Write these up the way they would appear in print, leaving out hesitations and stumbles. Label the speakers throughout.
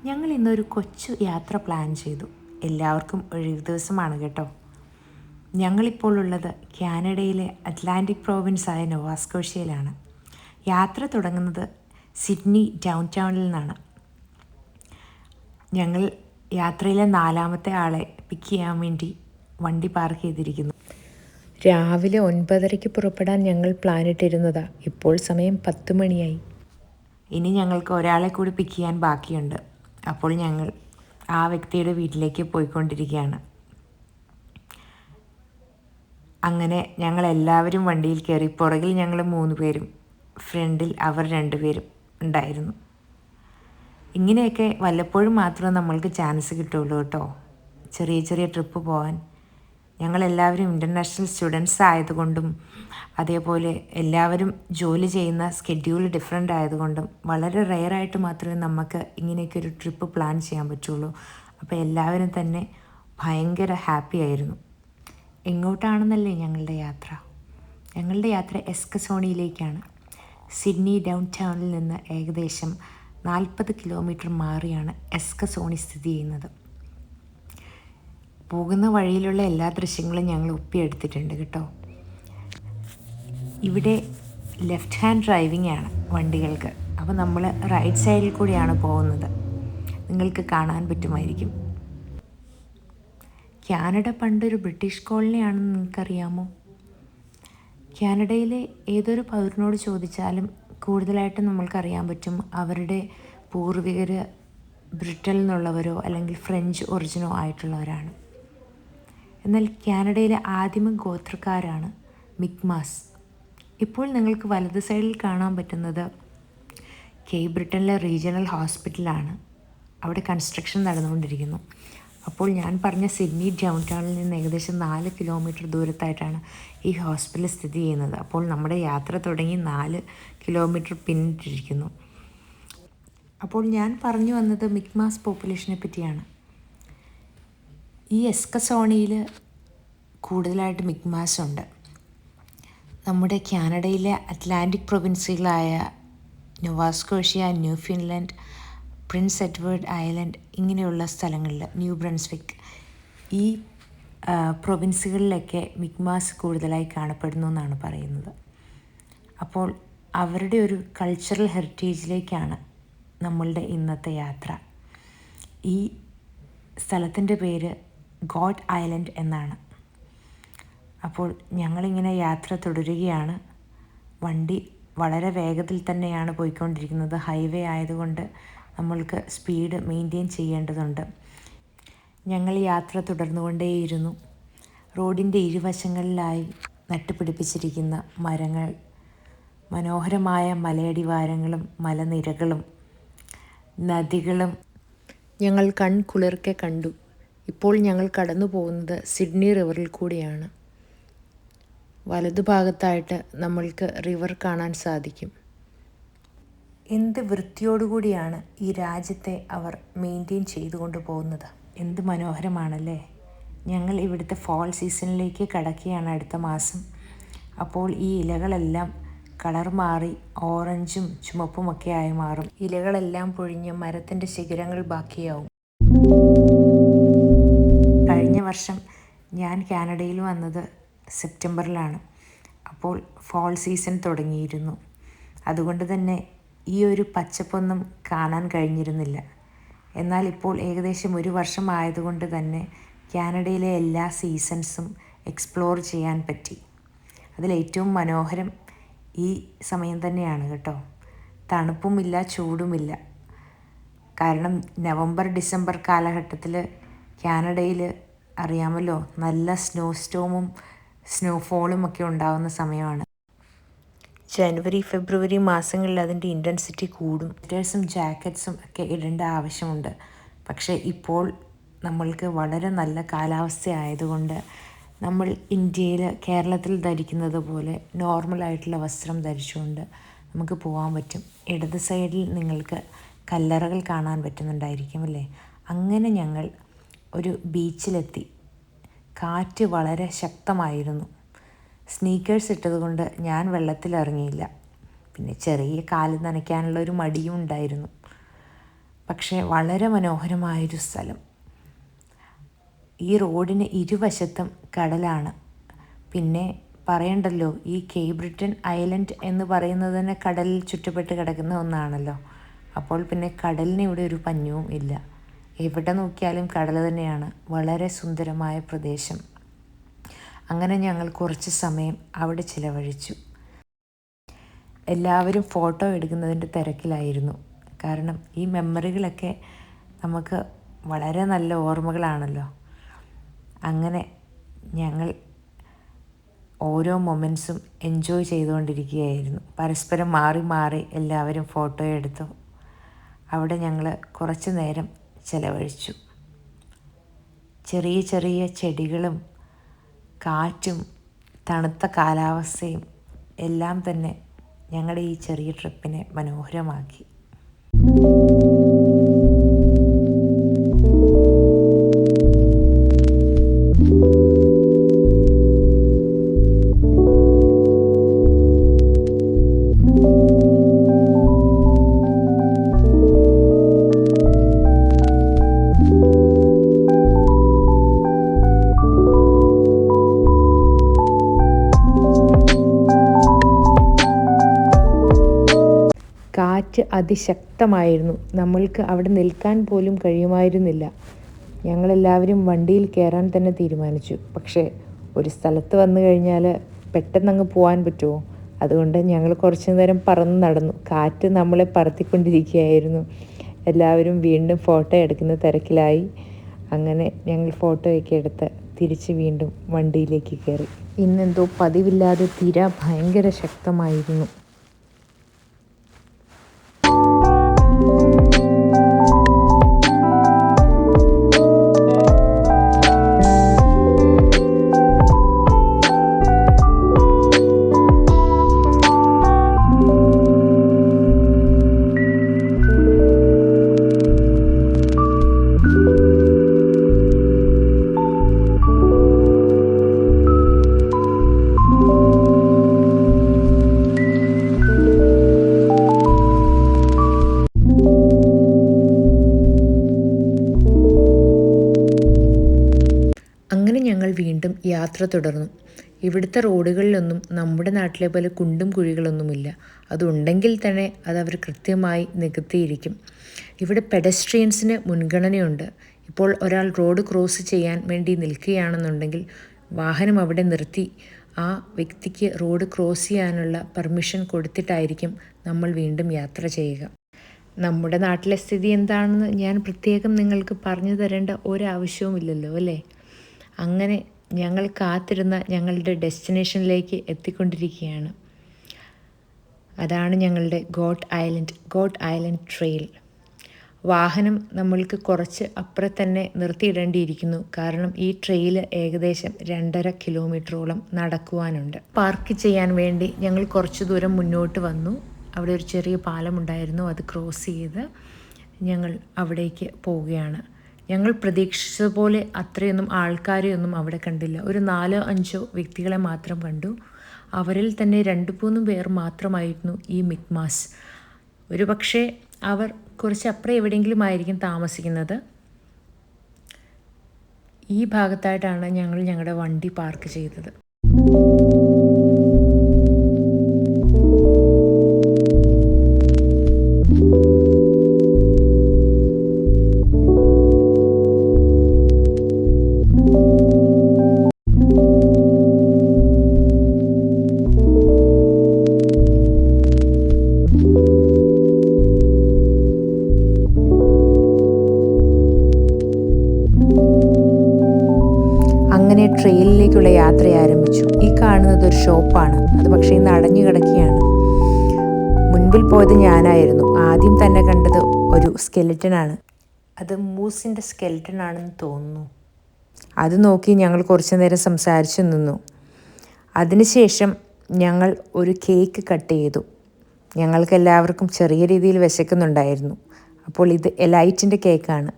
Speaker 1: ഞങ്ങൾ ഇന്നൊരു കൊച്ചു യാത്ര പ്ലാൻ ചെയ്തു. എല്ലാവർക്കും ഒഴിവ് ദിവസമാണ് കേട്ടോ. ഞങ്ങളിപ്പോൾ ഉള്ളത് കാനഡയിലെ അറ്റ്ലാന്റിക് പ്രോവിൻസായ നോവാസ്കോഷ്യയിലാണ്. യാത്ര തുടങ്ങുന്നത് സിഡ്നി ഡൗൺ ടൗണിൽ നിന്നാണ്. ഞങ്ങൾ യാത്രയിലെ 4-മത്തെ ആളെ പിക്ക് ചെയ്യാൻ വേണ്ടി വണ്ടി പാർക്ക് ചെയ്തിരിക്കുന്നു. രാവിലെ 9:30 പുറപ്പെടാൻ ഞങ്ങൾ പ്ലാനിട്ടിരുന്നതാണ്. ഇപ്പോൾ സമയം 10 മണിയായി. ഇനി ഞങ്ങൾക്ക് ഒരാളെ കൂടി പിക്ക് ചെയ്യാൻ ബാക്കിയുണ്ട്. അപ്പോൾ ഞങ്ങൾ ആ വ്യക്തിയുടെ വീട്ടിലേക്ക് പോയിക്കൊണ്ടിരിക്കുകയാണ്. അങ്ങനെ ഞങ്ങൾ എല്ലാവരും വണ്ടിയിൽ കയറി. പുറകിൽ ഞങ്ങൾ 3 പേരും, ഫ്രണ്ടിൽ അവർ 2 പേരും ഉണ്ടായിരുന്നു. ഇങ്ങനെയൊക്കെ വല്ലപ്പോഴും മാത്രമേ നമ്മൾക്ക് ചാൻസ് കിട്ടുള്ളൂ കേട്ടോ, ചെറിയ ചെറിയ ട്രിപ്പ് പോകാൻ. ഞങ്ങളെല്ലാവരും ഇൻ്റർനാഷണൽ സ്റ്റുഡൻസ് ആയതുകൊണ്ടും അതേപോലെ എല്ലാവരും ജോലി ചെയ്യുന്ന സ്കെഡ്യൂൾ ഡിഫറെൻ്റ് ആയതുകൊണ്ടും വളരെ റെയറായിട്ട് മാത്രമേ നമുക്ക് ഇങ്ങനെയൊക്കെ ഒരു ട്രിപ്പ് പ്ലാൻ ചെയ്യാൻ പറ്റുള്ളൂ. അപ്പോൾ എല്ലാവരും തന്നെ ഭയങ്കര ഹാപ്പി ആയിരുന്നു. എങ്ങോട്ടാണെന്നല്ലേ ഞങ്ങളുടെ യാത്ര? ഞങ്ങളുടെ യാത്ര എസ്കസോണിയിലേക്കാണ്. സിഡ്നി ഡൗൺ ടൗണിൽ നിന്ന് ഏകദേശം 40 കിലോമീറ്റർ മാറിയാണ് എസ്കസോണി സ്ഥിതി ചെയ്യുന്നത്. പോകുന്ന വഴിയിലുള്ള എല്ലാ ദൃശ്യങ്ങളും ഞങ്ങൾ ഒപ്പിയെടുത്തിട്ടുണ്ട് കേട്ടോ. ഇവിടെ ലെഫ്റ്റ് ഹാൻഡ് ഡ്രൈവിംഗ് ആണ് വണ്ടികൾക്ക്. അപ്പോൾ നമ്മൾ റൈറ്റ് സൈഡിൽ കൂടിയാണ് പോകുന്നത്. നിങ്ങൾക്ക് കാണാൻ പറ്റുമായിരിക്കും. കാനഡ പണ്ടൊരു ബ്രിട്ടീഷ് കോളനിയാണെന്ന് നിങ്ങൾക്കറിയാമോ? കാനഡയിലെ ഏതൊരു പൗരനോട് ചോദിച്ചാലും കൂടുതലായിട്ടും നമ്മൾക്കറിയാൻ പറ്റും അവരുടെ പൂർവികർ ബ്രിട്ടനിൽ നിന്നുള്ളവരോ അല്ലെങ്കിൽ ഫ്രഞ്ച് ഒറിജിനോ ആയിട്ടുള്ളവരാണ്. എന്നാൽ കാനഡയിലെ ആദിമ ഗോത്രക്കാരാണ് മിക്മാസ്. ഇപ്പോൾ നിങ്ങൾക്ക് വലത് സൈഡിൽ കാണാൻ പറ്റുന്നത് കേപ്പ് ബ്രിട്ടനിലെ റീജിയണൽ ഹോസ്പിറ്റലാണ്. അവിടെ കൺസ്ട്രക്ഷൻ നടന്നുകൊണ്ടിരിക്കുന്നു. അപ്പോൾ ഞാൻ പറഞ്ഞ സിഡ്നി ഡൗൺ ടൗണിൽ നിന്ന് ഏകദേശം 4 കിലോമീറ്റർ ദൂരത്തായിട്ടാണ് ഈ ഹോസ്പിറ്റൽ സ്ഥിതി ചെയ്യുന്നത്. അപ്പോൾ നമ്മുടെ യാത്ര തുടങ്ങി 4 കിലോമീറ്റർ പിന്നിട്ടിരിക്കുന്നു. അപ്പോൾ ഞാൻ പറഞ്ഞു വന്നത് മിക്മാസ് പോപ്പുലേഷനെ പറ്റിയാണ്. ഈ എസ്കസോണിയിൽ കൂടുതലായിട്ട് മിക്മാസ് ഉണ്ട്. നമ്മുടെ കാനഡയിലെ അറ്റ്ലാന്റിക് പ്രൊവിൻസുകളായ നോവാസ്കോഷ്യ, ന്യൂഫിൻലൻഡ്, പ്രിൻസ് എഡ്വേർഡ് ഐലൻഡ് ഇങ്ങനെയുള്ള സ്ഥലങ്ങളിൽ, ന്യൂ ബ്രൻസ്വിക്ക്, ഈ പ്രൊവിൻസുകളിലൊക്കെ മിക്മാസ് കൂടുതലായി കാണപ്പെടുന്നു എന്നാണ് പറയുന്നത്. അപ്പോൾ അവരുടെ ഒരു കൾച്ചറൽ ഹെറിറ്റേജിലേക്കാണ് നമ്മളുടെ ഇന്നത്തെ യാത്ര. ഈ സ്ഥലത്തിൻ്റെ പേര് ഗോഡ് ഐലൻഡ് എന്നാണ്. അപ്പോൾ ഞങ്ങളിങ്ങനെ യാത്ര തുടരുകയാണ്. വണ്ടി വളരെ വേഗത്തിൽ തന്നെയാണ് പോയിക്കൊണ്ടിരിക്കുന്നത്. ഹൈവേ ആയതുകൊണ്ട് നമ്മൾക്ക് സ്പീഡ് മെയിൻറ്റെയിൻ ചെയ്യേണ്ടതുണ്ട്. ഞങ്ങൾ യാത്ര തുടർന്നുകൊണ്ടേയിരുന്നു. റോഡിൻ്റെ ഇരുവശങ്ങളിലായി നട്ടുപിടിപ്പിച്ചിരിക്കുന്ന മരങ്ങൾ, മനോഹരമായ മലയടിവാരങ്ങളും മലനിരകളും നദികളും ഞങ്ങൾ കൺകുളിർക്കെ കണ്ടു. ഇപ്പോൾ ഞങ്ങൾ കടന്നു പോകുന്നത് സിഡ്നി റിവറിൽ കൂടിയാണ്. വലതുഭാഗത്തായിട്ട് നമ്മൾക്ക് റിവർ കാണാൻ സാധിക്കും. എന്ത് വൃത്തിയോടുകൂടിയാണ് ഈ രാജ്യത്തെ അവർ മെയിൻറ്റെയിൻ ചെയ്തുകൊണ്ട് പോകുന്നത്. എന്ത് മനോഹരമാണല്ലേ. ഞങ്ങൾ ഇവിടുത്തെ ഫോൾ സീസണിലേക്ക് കടക്കുകയാണ് അടുത്ത മാസം. അപ്പോൾ ഈ ഇലകളെല്ലാം കളർ മാറി ഓറഞ്ചും ചുമപ്പുമൊക്കെ ആയി മാറും. ഇലകളെല്ലാം പൊഴിഞ്ഞ് മരത്തിൻ്റെ ശിഖരങ്ങൾ ബാക്കിയാവും. കഴിഞ്ഞ വർഷം ഞാൻ കാനഡയിൽ വന്നത് സെപ്റ്റംബറിലാണ്. അപ്പോൾ ഫോൾ സീസൺ തുടങ്ങിയിരുന്നു. അതുകൊണ്ട് തന്നെ ഈ ഒരു പച്ചപ്പൊന്നും കാണാൻ കഴിഞ്ഞിരുന്നില്ല. എന്നാൽ ഇപ്പോൾ ഏകദേശം 1 വർഷം ആയതുകൊണ്ട് തന്നെ കാനഡയിലെ എല്ലാ സീസൺസും എക്സ്പ്ലോർ ചെയ്യാൻ പറ്റി. അതിലേറ്റവും മനോഹരം ഈ സമയം തന്നെയാണ് കേട്ടോ. തണുപ്പുമില്ല, ചൂടുമില്ല. കാരണം നവംബർ ഡിസംബർ കാലഘട്ടത്തിൽ കാനഡയിൽ അറിയാമല്ലോ, നല്ല സ്നോസ്റ്റോമും സ്നോഫോളും ഒക്കെ ഉണ്ടാകുന്ന സമയമാണ്. ജനുവരി ഫെബ്രുവരി മാസങ്ങളിൽ അതിൻ്റെ ഇൻറ്റൻസിറ്റി കൂടും. സ്വെറ്റേഴ്സും ജാക്കറ്റ്സും ഒക്കെ ഇടേണ്ട ആവശ്യമുണ്ട്. പക്ഷേ ഇപ്പോൾ നമ്മൾക്ക് വളരെ നല്ല കാലാവസ്ഥ ആയതുകൊണ്ട് നമ്മൾ ഇന്ത്യയിൽ കേരളത്തിൽ ധരിക്കുന്നത് പോലെ നോർമലായിട്ടുള്ള വസ്ത്രം ധരിച്ചുകൊണ്ട് നമുക്ക് പോകാൻ പറ്റും. ഇടത് സൈഡിൽ നിങ്ങൾക്ക് കല്ലറകൾ കാണാൻ പറ്റുന്നുണ്ടായിരിക്കും അല്ലേ. അങ്ങനെ ഞങ്ങൾ ഒരു ബീച്ചിലെത്തി. കാറ്റ് വളരെ ശക്തമായിരുന്നു. സ്നീക്കേഴ്സ് ഇട്ടതുകൊണ്ട് ഞാൻ വെള്ളത്തിലിറങ്ങിയില്ല. പിന്നെ ചെറിയ കാല് നനയ്ക്കാനുള്ള ഒരു മടിയും ഉണ്ടായിരുന്നു. പക്ഷേ വളരെ മനോഹരമായൊരു സ്ഥലം. ഈ റോഡിന് ഇരുവശത്തും കടലാണ്. പിന്നെ പറയണ്ടല്ലോ, ഈ കേപ്പ് ബ്രിട്ടൻ ഐലൻഡ് എന്ന് പറയുന്നത് തന്നെ കടലിൽ ചുറ്റപ്പെട്ട് കിടക്കുന്ന ഒന്നാണല്ലോ. അപ്പോൾ പിന്നെ കടലിന് ഇവിടെ ഒരു പഞ്ഞവും ഇല്ല. എവിടെ നോക്കിയാലും കടൽ തന്നെയാണ്. വളരെ സുന്ദരമായ പ്രദേശം. അങ്ങനെ ഞങ്ങൾ കുറച്ച് സമയം അവിടെ ചിലവഴിച്ചു. എല്ലാവരും ഫോട്ടോ എടുക്കുന്നതിൻ്റെ തിരക്കിലായിരുന്നു. കാരണം ഈ മെമ്മറികളൊക്കെ നമുക്ക് വളരെ നല്ല ഓർമ്മകളാണല്ലോ. അങ്ങനെ ഞങ്ങൾ ഓരോ മൊമെൻറ്റ്സും എൻജോയ് ചെയ്തുകൊണ്ടിരിക്കുകയായിരുന്നു. പരസ്പരം മാറി മാറി എല്ലാവരും ഫോട്ടോ എടുത്തു. അവിടെ ഞങ്ങൾ കുറച്ച് നേരം ചിലവഴിച്ചു. ചെറിയ ചെറിയ ചെടികളും കാറ്റും തണുത്ത കാലാവസ്ഥയും എല്ലാം തന്നെ ഞങ്ങളുടെ ഈ ചെറിയ ട്രിപ്പിനെ മനോഹരമാക്കി. കാറ്റ് അതിശക്തമായിരുന്നു. നമ്മൾക്ക് അവിടെ നിൽക്കാൻ പോലും കഴിയുമായിരുന്നില്ല. ഞങ്ങളെല്ലാവരും വണ്ടിയിൽ കയറാൻ തന്നെ തീരുമാനിച്ചു. പക്ഷേ ഒരു സ്ഥലത്ത് വന്നു കഴിഞ്ഞാൽ പെട്ടെന്നങ്ങ് പോകാൻ പറ്റുമോ? അതുകൊണ്ട് ഞങ്ങൾ കുറച്ച് നേരം പറന്ന് നടന്നു. കാറ്റ് നമ്മളെ പറത്തിക്കൊണ്ടിരിക്കുകയായിരുന്നു. എല്ലാവരും വീണ്ടും ഫോട്ടോ എടുക്കുന്ന തിരക്കിലായി. അങ്ങനെ ഞങ്ങൾ ഫോട്ടോയൊക്കെ എടുത്ത് തിരിച്ച് വീണ്ടും വണ്ടിയിലേക്ക് കയറി. ഇന്നെന്തോ പതിവില്ലാതെ തിര ഭയങ്കര ശക്തമായിരുന്നു. അങ്ങനെ ഞങ്ങൾ വീണ്ടും യാത്ര തുടർന്നു. ഇവിടുത്തെ റോഡുകളിലൊന്നും നമ്മുടെ നാട്ടിലെ പോലെ കുണ്ടും കുഴികളൊന്നുമില്ല. അതുണ്ടെങ്കിൽ തന്നെ അതവർ കൃത്യമായി നികത്തിയിരിക്കും. ഇവിടെ പെഡസ്ട്രിയൻസിന് മുൻഗണനയുണ്ട്. ഇപ്പോൾ ഒരാൾ റോഡ് ക്രോസ് ചെയ്യാൻ വേണ്ടി നിൽക്കുകയാണെന്നുണ്ടെങ്കിൽ വാഹനം അവിടെ നിർത്തി ആ വ്യക്തിക്ക് റോഡ് ക്രോസ് ചെയ്യാനുള്ള പെർമിഷൻ കൊടുത്തിട്ടായിരിക്കും നമ്മൾ വീണ്ടും യാത്ര ചെയ്യുക. നമ്മുടെ നാട്ടിലെ സ്ഥിതി എന്താണെന്ന് ഞാൻ പ്രത്യേകം നിങ്ങൾക്ക് പറഞ്ഞു തരേണ്ട ഒരാവശ്യവുമില്ലല്ലോ അല്ലേ? അങ്ങനെ ഞങ്ങൾ കാത്തിരുന്ന ഞങ്ങളുടെ ഡെസ്റ്റിനേഷനിലേക്ക് എത്തിക്കൊണ്ടിരിക്കുകയാണ്. അതാണ് ഞങ്ങളുടെ ഗോട്ട് ഐലൻഡ് ട്രെയിൽ. വാഹനം നമ്മൾക്ക് കുറച്ച് അപ്പുറം തന്നെ നിർത്തിയിടേണ്ടിയിരിക്കുന്നു. കാരണം ഈ ട്രെയിൽ ഏകദേശം 2.5 കിലോമീറ്ററോളം നടക്കുവാനുണ്ട്. പാർക്ക് ചെയ്യാൻ വേണ്ടി ഞങ്ങൾ കുറച്ച് ദൂരം മുന്നോട്ട് വന്നു. അവിടെ ഒരു ചെറിയ പാലമുണ്ടായിരുന്നു. അത് ക്രോസ് ചെയ്ത് ഞങ്ങൾ അവിടേക്ക് പോവുകയാണ്. ഞങ്ങൾ പ്രതീക്ഷിച്ചതുപോലെ അത്രയൊന്നും ആൾക്കാരെയൊന്നും അവിടെ കണ്ടില്ല. ഒരു 4-5 വ്യക്തികളെ മാത്രം കണ്ടു. അവരിൽ തന്നെ 2-3 പേർ മാത്രമായിരുന്നു ഈ മിക്മാസ്. ഒരു പക്ഷേ അവർ കുറച്ച് അപ്പുറം എവിടെയെങ്കിലും ആയിരിക്കും താമസിക്കുന്നത്. ഈ ഭാഗത്തായിട്ടാണ് ഞങ്ങൾ ഞങ്ങളുടെ വണ്ടി പാർക്ക് ചെയ്തത്. അങ്ങനെ ട്രെയിനിലേക്കുള്ള യാത്ര ആരംഭിച്ചു. ഈ കാണുന്നത് ഒരു ഷോപ്പാണ്. അത് പക്ഷേ ഇന്ന് അടഞ്ഞു കിടക്കുകയാണ്. മുൻപിൽ പോയത് ഞാനായിരുന്നു. ആദ്യം തന്നെ കണ്ടത് ഒരു സ്കെലിറ്റനാണ്. അത് മൂസിൻ്റെ സ്കെലിറ്റൻ ആണെന്ന് തോന്നുന്നു. അത് നോക്കി ഞങ്ങൾ കുറച്ച് നേരം സംസാരിച്ചു നിന്നു. അതിനുശേഷം ഞങ്ങൾ ഒരു കേക്ക് കട്ട് ചെയ്തു. ഞങ്ങൾക്ക് എല്ലാവർക്കും ചെറിയ രീതിയിൽ വിശക്കുന്നുണ്ടായിരുന്നു. അപ്പോൾ ഇത് എലൈറ്റിൻ്റെ കേക്കാണ്.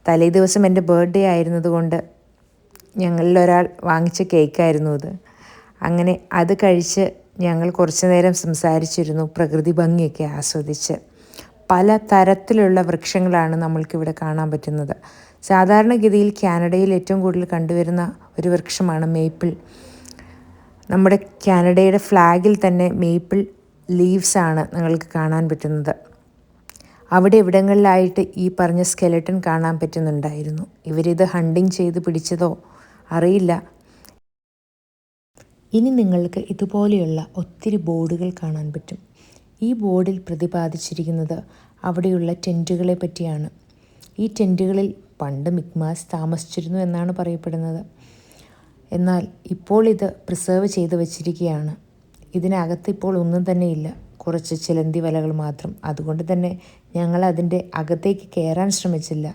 Speaker 1: തലേ ദിവസം എൻ്റെ ബർത്ത്ഡേ ആയിരുന്നതുകൊണ്ട് ഞങ്ങളിലൊരാൾ വാങ്ങിച്ച കേക്കായിരുന്നു ഇത്. അങ്ങനെ അത് കഴിച്ച് ഞങ്ങൾ കുറച്ച് നേരം സംസാരിച്ചിരുന്നു, പ്രകൃതി ഭംഗിയൊക്കെ ആസ്വദിച്ച്. പല തരത്തിലുള്ള വൃക്ഷങ്ങളാണ് നമ്മൾക്കിവിടെ കാണാൻ പറ്റുന്നത്. സാധാരണഗതിയിൽ കാനഡയിൽ ഏറ്റവും കൂടുതൽ കണ്ടുവരുന്ന ഒരു വൃക്ഷമാണ് മേപ്പിൾ. നമ്മുടെ കാനഡയുടെ ഫ്ലാഗിൽ തന്നെ മേപ്പിൾ ലീവ്സാണ് നിങ്ങൾക്ക് കാണാൻ പറ്റുന്നത്. അവിടെ ഇവിടങ്ങളിലായിട്ട് ഈ പറഞ്ഞ സ്കെലട്ടൺ കാണാൻ പറ്റുന്നുണ്ടായിരുന്നു. ഇവരിത് ഹണ്ടിങ് ചെയ്ത് പിടിച്ചതോ അറിയില്ല. ഇനി നിങ്ങൾക്ക് ഇതുപോലെയുള്ള ഒത്തിരി ബോർഡുകൾ കാണാൻ പറ്റും. ഈ ബോർഡിൽ പ്രതിപാദിച്ചിരിക്കുന്നത് അവിടെയുള്ള ടെൻറ്റുകളെ പറ്റിയാണ്. ഈ ടെൻറ്റുകളിൽ പണ്ട് മിക്മാസ് താമസിച്ചിരുന്നു എന്നാണ് പറയപ്പെടുന്നത്. എന്നാൽ ഇപ്പോൾ ഇത് പ്രിസർവ് ചെയ്ത് വച്ചിരിക്കുകയാണ്. ഇതിനകത്ത് ഇപ്പോൾ ഒന്നും തന്നെ ഇല്ല, കുറച്ച് ചിലന്തി വലകൾ മാത്രം. അതുകൊണ്ട് തന്നെ ഞങ്ങൾ അതിൻ്റെ അകത്തേക്ക് കയറാൻ ശ്രമിച്ചില്ല.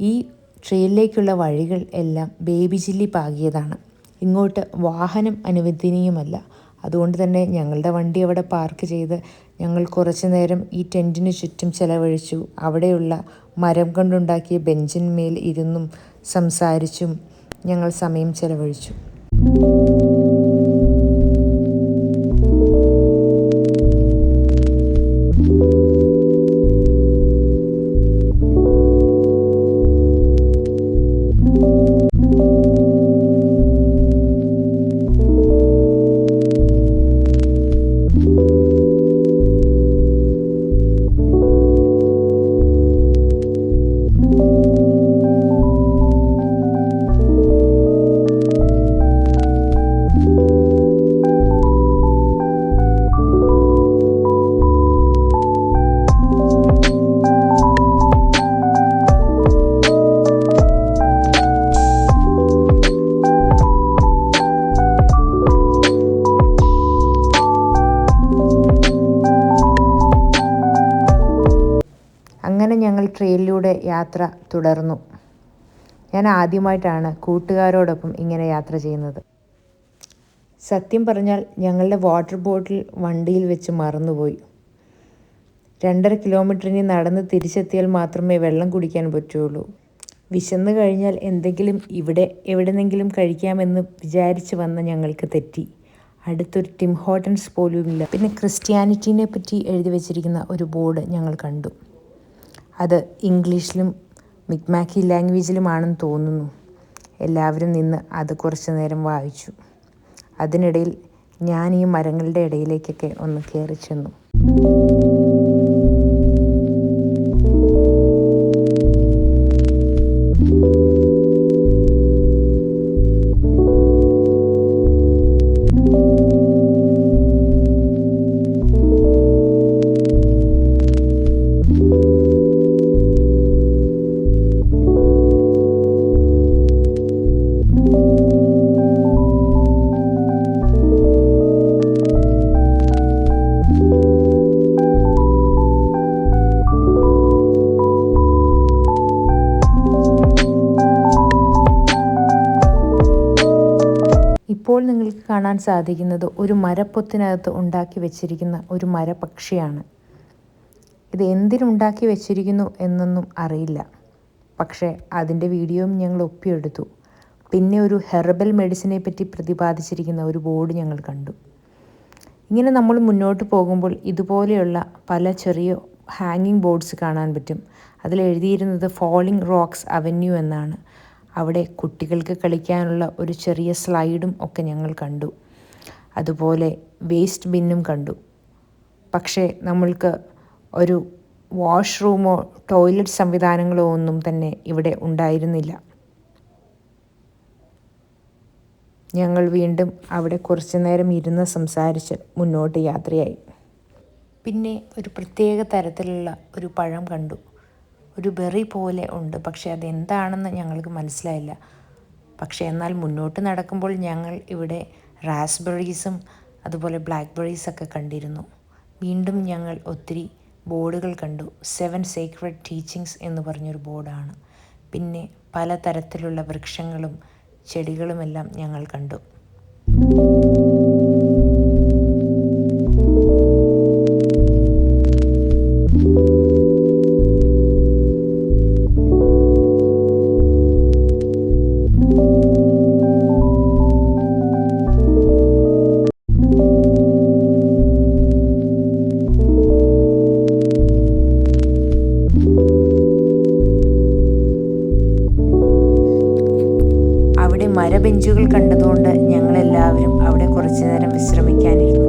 Speaker 1: ഈ ട്രെയിനിലേക്കുള്ള വഴികൾ എല്ലാം ബേബി ചില്ലി പാകിയതാണ്. ഇങ്ങോട്ട് വാഹനം അനുവദനീയമല്ല. അതുകൊണ്ട് തന്നെ ഞങ്ങളുടെ വണ്ടി അവിടെ പാർക്ക് ചെയ്ത് ഞങ്ങൾ കുറച്ച് നേരം ഈ ടെൻറ്റിന് ചുറ്റും ചെലവഴിച്ചു. അവിടെയുള്ള മരം കൊണ്ടുണ്ടാക്കിയ ബെഞ്ചിന്മേൽ ഇരുന്നും സംസാരിച്ചും ഞങ്ങൾ സമയം ചെലവഴിച്ചു. അങ്ങനെ ഞങ്ങൾ ട്രെയിനിലൂടെ യാത്ര തുടർന്നു. ഞാൻ ആദ്യമായിട്ടാണ് കൂട്ടുകാരോടൊപ്പം ഇങ്ങനെ യാത്ര ചെയ്യുന്നത്. സത്യം പറഞ്ഞാൽ ഞങ്ങളുടെ വാട്ടർ ബോട്ടിൽ വണ്ടിയിൽ വെച്ച് മറന്നുപോയി. 2.5 കിലോമീറ്ററിന് നടന്ന് തിരിച്ചെത്തിയാൽ മാത്രമേ വെള്ളം കുടിക്കാൻ പറ്റുള്ളൂ. വിശന്ന് കഴിഞ്ഞാൽ എന്തെങ്കിലും ഇവിടെ എവിടെന്നെങ്കിലും കഴിക്കാമെന്ന് വിചാരിച്ച് വന്ന ഞങ്ങൾക്ക് തെറ്റി. അടുത്തൊരു ടിം ഹോട്ടൻസ് പോലുമില്ല. പിന്നെ ക്രിസ്ത്യാനിറ്റീനെ പറ്റി എഴുതി വച്ചിരിക്കുന്ന ഒരു ബോർഡ് ഞങ്ങൾ കണ്ടു. അത് ഇംഗ്ലീഷിലും മിക്മാക്കി ലാംഗ്വേജിലുമാണെന്ന് തോന്നുന്നു. എല്ലാവരും നിന്ന് അത് കുറച്ച് നേരം വായിച്ചു. അതിനിടയിൽ ഞാൻ ഈ മരങ്ങളുടെ ഇടയിലേക്കൊക്കെ ഒന്ന് കയറി ചെന്നു. ഇപ്പോൾ നിങ്ങൾക്ക് കാണാൻ സാധിക്കുന്നത് ഒരു മരപ്പൊത്തിനകത്ത് ഉണ്ടാക്കി വെച്ചിരിക്കുന്ന ഒരു മരപക്ഷിയാണ്. ഇത് എന്തിനുണ്ടാക്കി വെച്ചിരിക്കുന്നു എന്നൊന്നും അറിയില്ല. പക്ഷേ അതിൻ്റെ വീഡിയോയും ഞങ്ങൾ ഒപ്പിയെടുത്തു. പിന്നെ ഒരു ഹെർബൽ മെഡിസിനെ പറ്റി പ്രതിപാദിച്ചിരിക്കുന്ന ഒരു ബോർഡ് ഞങ്ങൾ കണ്ടു. ഇങ്ങനെ നമ്മൾ മുന്നോട്ട് പോകുമ്പോൾ ഇതുപോലെയുള്ള പല ചെറിയ ഹാങ്ങിങ് ബോർഡ്സ് കാണാൻ പറ്റും. അതിലെഴുതിയിരുന്നത് ഫോളിംഗ് റോക്സ് അവന്യൂ എന്നാണ്. അവിടെ കുട്ടികൾക്ക് കളിക്കാനുള്ള ഒരു ചെറിയ സ്ലൈഡും ഒക്കെ ഞങ്ങൾ കണ്ടു. അതുപോലെ വേസ്റ്റ് ബിന്നും കണ്ടു. പക്ഷേ നമ്മൾക്ക് ഒരു വാഷ്റൂമോ ടോയ്ലറ്റ് സംവിധാനങ്ങളോ ഒന്നും തന്നെ ഇവിടെ ഉണ്ടായിരുന്നില്ല. ഞങ്ങൾ വീണ്ടും അവിടെ കുറച്ച് നേരം ഇരുന്ന് സംസാരിച്ച് മുന്നോട്ട് യാത്രയായി. പിന്നെ ഒരു പ്രത്യേക തരത്തിലുള്ള ഒരു പഴം കണ്ടു. ഒരു ബെറി പോലെ ഉണ്ട്, പക്ഷേ അതെന്താണെന്ന് ഞങ്ങൾക്ക് മനസ്സിലായില്ല. പക്ഷേ എന്നാൽ മുന്നോട്ട് നടക്കുമ്പോൾ ഞങ്ങൾ ഇവിടെ റാസ്ബെറീസും അതുപോലെ ബ്ലാക്ക്ബെറീസൊക്കെ കണ്ടിരുന്നു. വീണ്ടും ഞങ്ങൾ ഒത്തിരി ബോർഡുകൾ കണ്ടു. 7 സീക്രട്ട് ടീച്ചിങ്സ് എന്ന് പറഞ്ഞൊരു ബോർഡാണ്. പിന്നെ പലതരത്തിലുള്ള വൃക്ഷങ്ങളും ചെടികളുമെല്ലാം ഞങ്ങൾ കണ്ടു. മരബെഞ്ചുകൾ കണ്ടതുകൊണ്ട് ഞങ്ങളെല്ലാവരും അവിടെ കുറച്ചു നേരം വിശ്രമിക്കാനിരുന്നു.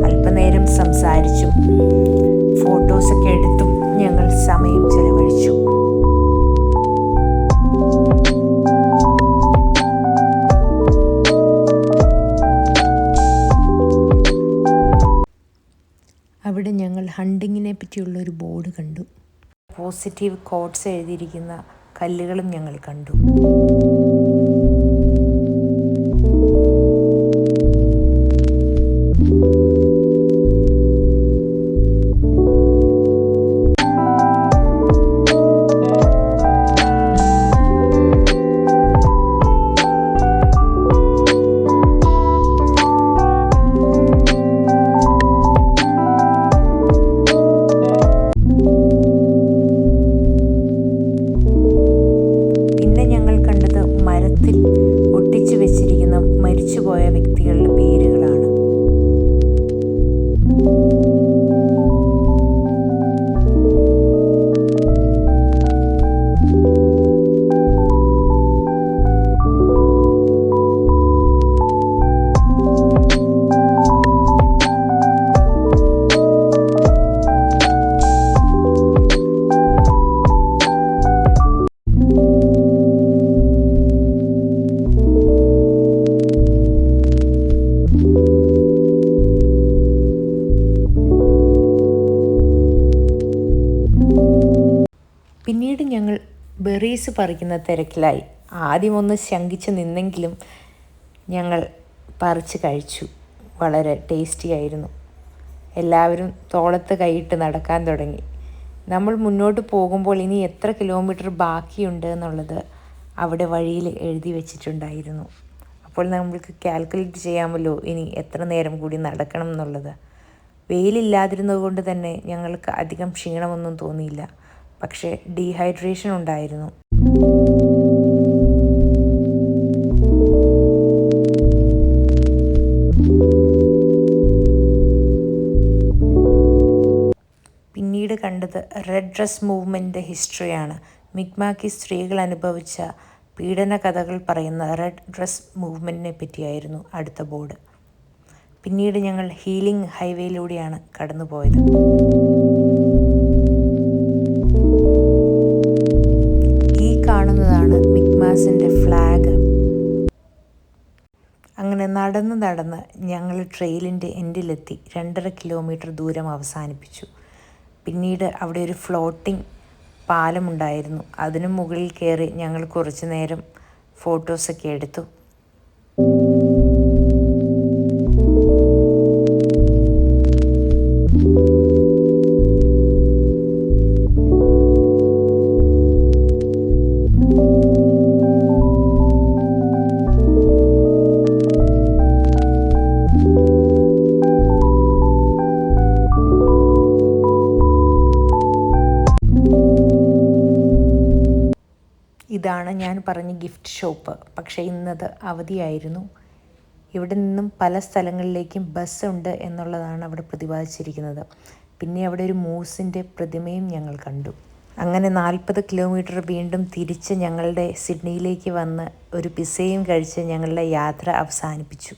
Speaker 1: അല്പനേരം സംസാരിച്ചും ഫോട്ടോസൊക്കെ എടുത്തും ഞങ്ങൾ സമയം ചെലവഴിച്ചു. അവിടെ ഞങ്ങൾ ഹണ്ടിങ്ങിനെ പറ്റിയുള്ളൊരു ബോർഡ് കണ്ടു. പോസിറ്റീവ് കോട്ട്സ് എഴുതിയിരിക്കുന്ന കല്ലുകളും ഞങ്ങൾ കണ്ടു. ഒട്ടിച്ചു വെച്ചിരിക്കുന്ന മരിച്ചുപോയ വ്യക്തികളുടെ പേരുകളാണ്. പിന്നീട് ഞങ്ങൾ ബെറീസ് പറിക്കുന്ന തിരക്കിലായി. ആദ്യമൊന്ന് ശങ്കിച്ച് നിന്നെങ്കിലും ഞങ്ങൾ പറിച്ച് കഴിച്ചു. വളരെ ടേസ്റ്റി ആയിരുന്നു. എല്ലാവരും തോളത്ത് കൈയിട്ട് നടക്കാൻ തുടങ്ങി. നമ്മൾ മുന്നോട്ട് പോകുമ്പോൾ ഇനി എത്ര കിലോമീറ്റർ ബാക്കിയുണ്ട് എന്നുള്ളത് അവിടെ വഴിയിൽ എഴുതി വെച്ചിട്ടുണ്ടായിരുന്നു. അപ്പോൾ നമ്മൾക്ക് കാൽക്കുലേറ്റ് ചെയ്യാമല്ലോ ഇനി എത്ര നേരം കൂടി നടക്കണം എന്നുള്ളത്. വെയിലില്ലാതിരുന്നത് കൊണ്ട് തന്നെ ഞങ്ങൾക്ക് അധികം ക്ഷീണമൊന്നും തോന്നിയില്ല. പക്ഷേ ഡീഹൈഡ്രേഷൻ ഉണ്ടായിരുന്നു. പിന്നീട് കണ്ടത് റെഡ് ഡ്രസ് മൂവ്മെൻറ്റിൻ്റെ ഹിസ്റ്ററിയാണ്. മിക്മാക്കി സ്ത്രീകൾ അനുഭവിച്ച പീഡന കഥകൾ പറയുന്ന റെഡ് ഡ്രസ് മൂവ്മെൻറ്റിനെ പറ്റിയായിരുന്നു അടുത്ത ബോർഡ്. പിന്നീട് ഞങ്ങൾ ഹീലിംഗ് ഹൈവേയിലൂടെയാണ് കടന്നുപോയത്. കാണുന്നതാണ് മിക്മാസിൻ്റെ ഫ്ലാഗ്. അങ്ങനെ നടന്ന് ഞങ്ങൾ ട്രെയിലിൻ്റെ എൻഡിലെത്തി 2.5 കിലോമീറ്റർ ദൂരം അവസാനിപ്പിച്ചു. പിന്നീട് അവിടെ ഒരു ഫ്ലോട്ടിംഗ് പാലമുണ്ടായിരുന്നു. അതിനു മുകളിൽ കയറി ഞങ്ങൾ കുറച്ചു നേരം ഫോട്ടോസൊക്കെ എടുത്തു. ഇതാണ് ഞാൻ പറഞ്ഞ ഗിഫ്റ്റ് ഷോപ്പ്. പക്ഷേ ഇന്നത് അവധിയായിരുന്നു. ഇവിടെ നിന്നും പല സ്ഥലങ്ങളിലേക്കും ബസ് ഉണ്ട് എന്നുള്ളതാണ് അവിടെ പ്രതിപാദിച്ചിരിക്കുന്നത്. പിന്നെ അവിടെ ഒരു മൂസിൻ്റെ പ്രതിമയും ഞങ്ങൾ കണ്ടു. അങ്ങനെ 40 കിലോമീറ്റർ വീണ്ടും തിരിച്ച് ഞങ്ങളുടെ സിഡ്നിയിലേക്ക് വന്ന് ഒരു പിസയും കഴിച്ച് ഞങ്ങളുടെ യാത്ര അവസാനിപ്പിച്ചു.